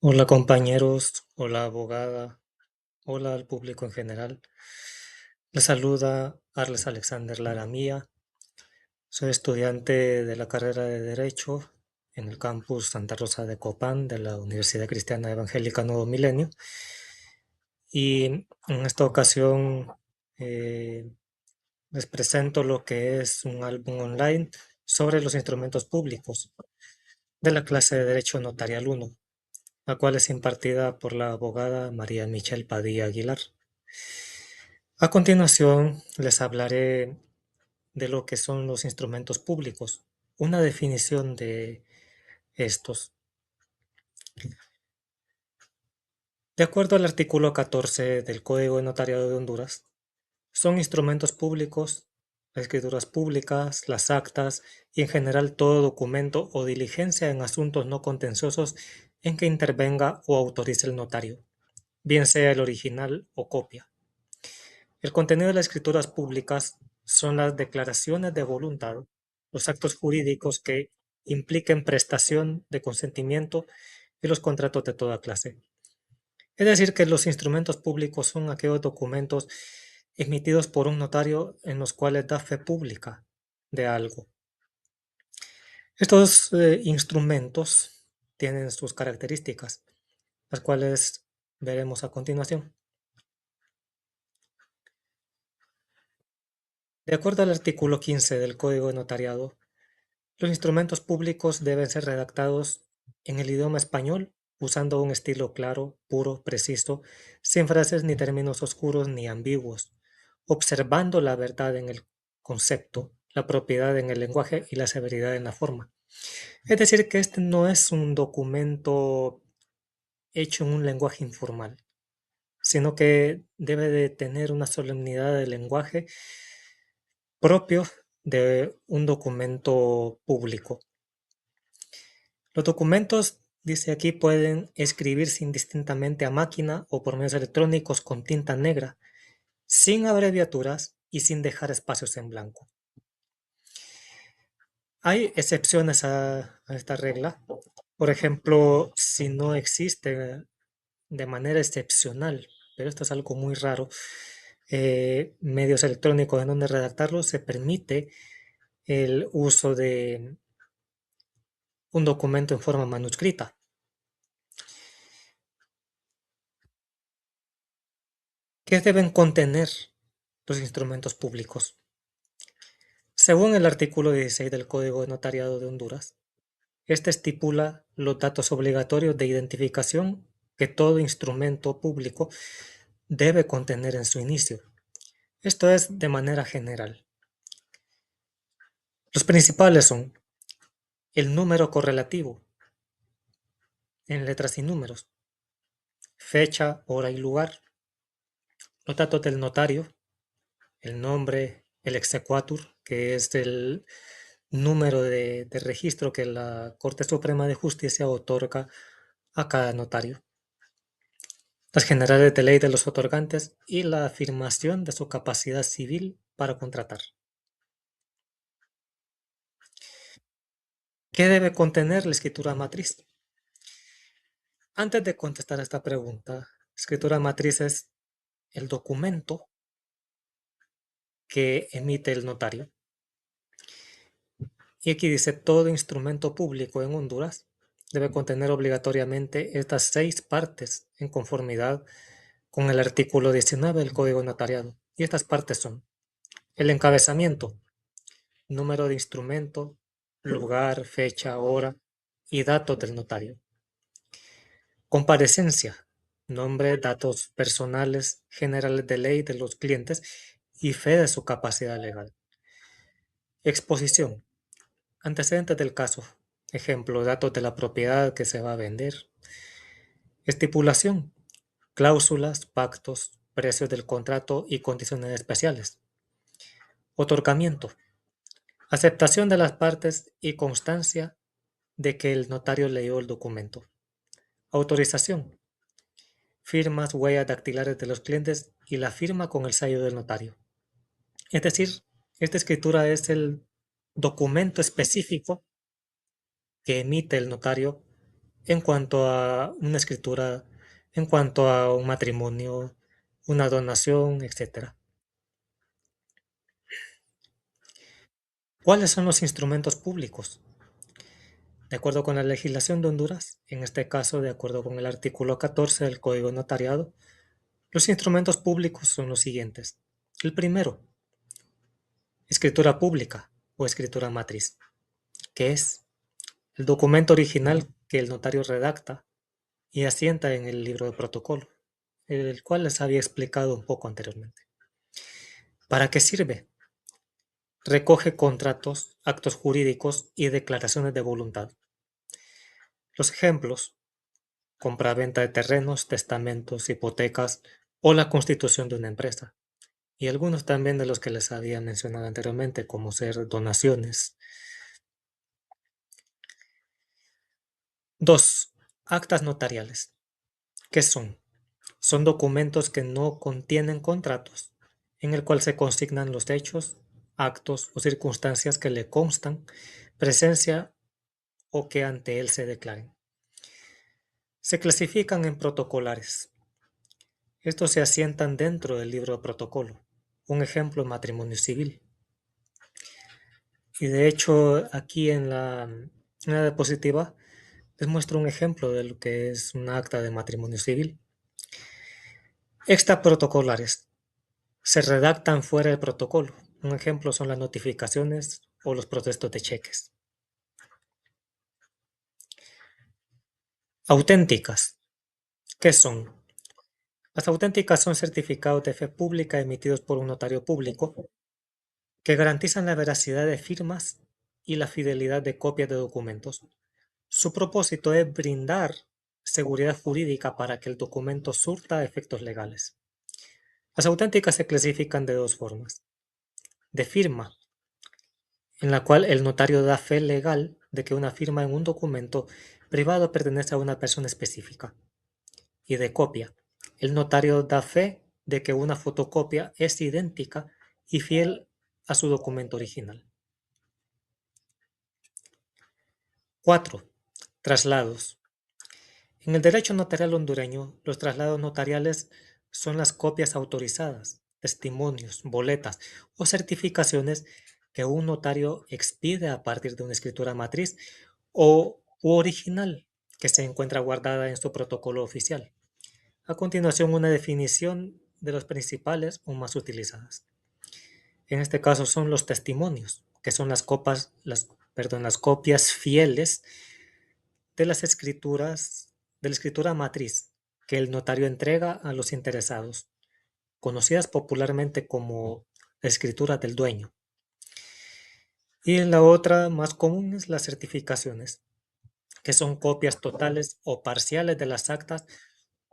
Hola compañeros, hola abogada, hola al público en general. Les saluda Arles Alexander Lara Mía. Soy estudiante de la carrera de Derecho en el campus Santa Rosa de Copán de la Universidad Cristiana Evangélica Nuevo Milenio. Y en esta ocasión eh, les presento lo que es un álbum online sobre los instrumentos públicos de la clase de Derecho Notarial 1, la cual es impartida por la abogada María Michelle Padilla Aguilar. A continuación, les hablaré de lo que son los instrumentos públicos, una definición de estos. De acuerdo al artículo 14 del Código de Notariado de Honduras, son instrumentos públicos, las escrituras públicas, las actas y en general todo documento o diligencia en asuntos no contenciosos en que intervenga o autorice el notario, bien sea el original o copia. El contenido de las escrituras públicas son las declaraciones de voluntad, los actos jurídicos que impliquen prestación de consentimiento y los contratos de toda clase. Es decir, que los instrumentos públicos son aquellos documentos emitidos por un notario en los cuales da fe pública de algo. Estos instrumentos tienen sus características, las cuales veremos a continuación. De acuerdo al artículo 15 del Código de Notariado, los instrumentos públicos deben ser redactados en el idioma español, usando un estilo claro, puro, preciso, sin frases ni términos oscuros ni ambiguos, observando la verdad en el concepto, la propiedad en el lenguaje y la severidad en la forma. Es decir, que este no es un documento hecho en un lenguaje informal, sino que debe de tener una solemnidad de lenguaje propio de un documento público. Los documentos, dice aquí, pueden escribirse indistintamente a máquina o por medios electrónicos con tinta negra, sin abreviaturas y sin dejar espacios en blanco. Hay excepciones a esta regla. Por ejemplo, si no existe de manera excepcional, pero esto es algo muy raro, medios electrónicos en donde redactarlo, se permite el uso de un documento en forma manuscrita. ¿Qué deben contener los instrumentos públicos? Según el artículo 16 del Código de Notariado de Honduras, este estipula los datos obligatorios de identificación que todo instrumento público debe contener en su inicio. Esto es de manera general. Los principales son el número correlativo en letras y números, fecha, hora y lugar, los datos del notario, el nombre, el exequatur, que es el número de registro que la Corte Suprema de Justicia otorga a cada notario, las generales de ley de los otorgantes y la afirmación de su capacidad civil para contratar. ¿Qué debe contener la escritura matriz? Antes de contestar a esta pregunta, escritura matriz es el documento que emite el notario. Y aquí dice, todo instrumento público en Honduras debe contener obligatoriamente estas 6 partes en conformidad con el artículo 19 del Código Notariado. Y estas partes son el encabezamiento, número de instrumento, lugar, fecha, hora y datos del notario. Comparecencia, nombre, datos personales, generales de ley de los clientes y fe de su capacidad legal. Exposición, antecedentes del caso, ejemplo, datos de la propiedad que se va a vender. Estipulación, cláusulas, pactos, precios del contrato y condiciones especiales. Otorgamiento, aceptación de las partes y constancia de que el notario leyó el documento. Autorización, firmas, huellas dactilares de los clientes y la firma con el sello del notario. Es decir, esta escritura es el documento específico que emite el notario en cuanto a una escritura, en cuanto a un matrimonio, una donación, etcétera. ¿Cuáles son los instrumentos públicos? De acuerdo con la legislación de Honduras, en este caso de acuerdo con el artículo 14 del Código Notariado, los instrumentos públicos son los siguientes. El primero, escritura pública o escritura matriz, que es el documento original que el notario redacta y asienta en el libro de protocolo, el cual les había explicado un poco anteriormente. ¿Para qué sirve? Recoge contratos, actos jurídicos y declaraciones de voluntad. Los ejemplos: compraventa de terrenos, testamentos, hipotecas o la constitución de una empresa. Y algunos también de los que les había mencionado anteriormente, como ser donaciones. 2. Actas notariales. ¿Qué son? Son documentos que no contienen contratos, en el cual se consignan los hechos, actos o circunstancias que le constan presencia o que ante él se declaren. Se clasifican en protocolares. Estos se asientan dentro del libro de protocolo. Un ejemplo, matrimonio civil. Y de hecho, aquí en la diapositiva les muestro un ejemplo de lo que es un acta de matrimonio civil. Extraprotocolares. Se redactan fuera del protocolo. Un ejemplo son las notificaciones o los protestos de cheques. Auténticas. ¿Qué son? Las auténticas son certificados de fe pública emitidos por un notario público que garantizan la veracidad de firmas y la fidelidad de copias de documentos. Su propósito es brindar seguridad jurídica para que el documento surta efectos legales. Las auténticas se clasifican de dos formas: de firma, en la cual el notario da fe legal de que una firma en un documento privado pertenece a una persona específica; y de copia, el notario da fe de que una fotocopia es idéntica y fiel a su documento original. 4. Traslados. En el derecho notarial hondureño, los traslados notariales son las copias autorizadas, testimonios, boletas o certificaciones que un notario expide a partir de una escritura matriz o original que se encuentra guardada en su protocolo oficial. A continuación, una definición de los principales o más utilizadas. En este caso son los testimonios, que son las copias fieles de las escrituras, de la escritura matriz que el notario entrega a los interesados, conocidas popularmente como escritura del dueño. Y la otra más común es las certificaciones, que son copias totales o parciales de las actas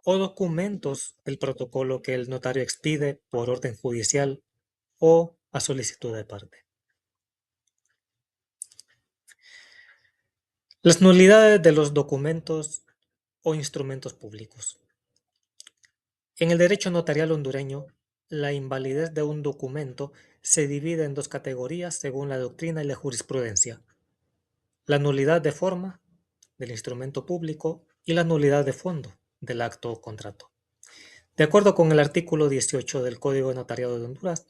o documentos del protocolo que el notario expide por orden judicial o a solicitud de parte. Las nulidades de los documentos o instrumentos públicos. En el derecho notarial hondureño, la invalidez de un documento se divide en dos categorías según la doctrina y la jurisprudencia: la nulidad de forma del instrumento público y la nulidad de fondo del acto o contrato. De acuerdo con el artículo 18 del Código Notariado de Honduras,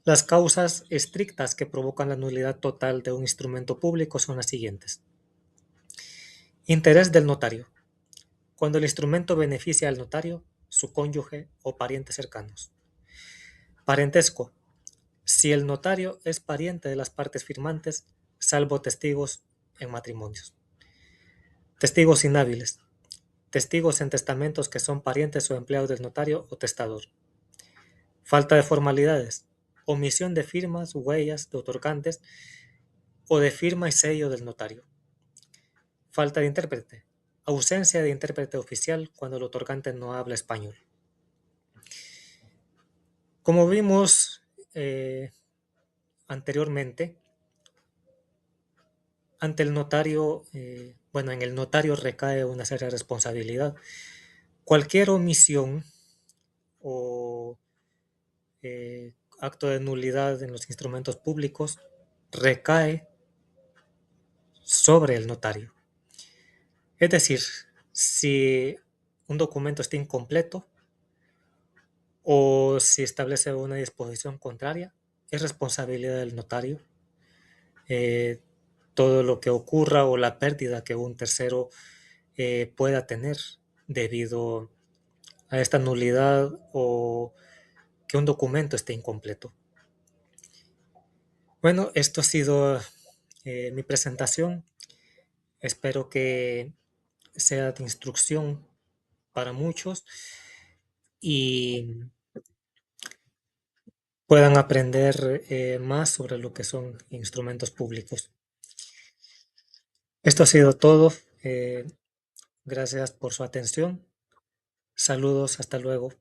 las causas estrictas que provocan la nulidad total de un instrumento público son las siguientes: interés del notario, cuando el instrumento beneficia al notario, su cónyuge o parientes cercanos. Parentesco, si el notario es pariente de las partes firmantes, salvo testigos en matrimonios. Testigos inhábiles, testigos en testamentos que son parientes o empleados del notario o testador. Falta de formalidades, omisión de firmas, huellas de otorgantes o de firma y sello del notario. Falta de intérprete, ausencia de intérprete oficial cuando el otorgante no habla español. Como vimos anteriormente, ante el notario, en el notario recae una seria responsabilidad. Cualquier omisión o acto de nulidad en los instrumentos públicos recae sobre el notario. Es decir, si un documento está incompleto o si establece una disposición contraria, es responsabilidad del notario. eh, Todo lo que ocurra o la pérdida que un tercero pueda tener debido a esta nulidad o que un documento esté incompleto. Bueno, esto ha sido mi presentación. Espero que sea de instrucción para muchos y puedan aprender más sobre lo que son instrumentos públicos. Esto ha sido todo. Gracias por su atención. Saludos, hasta luego.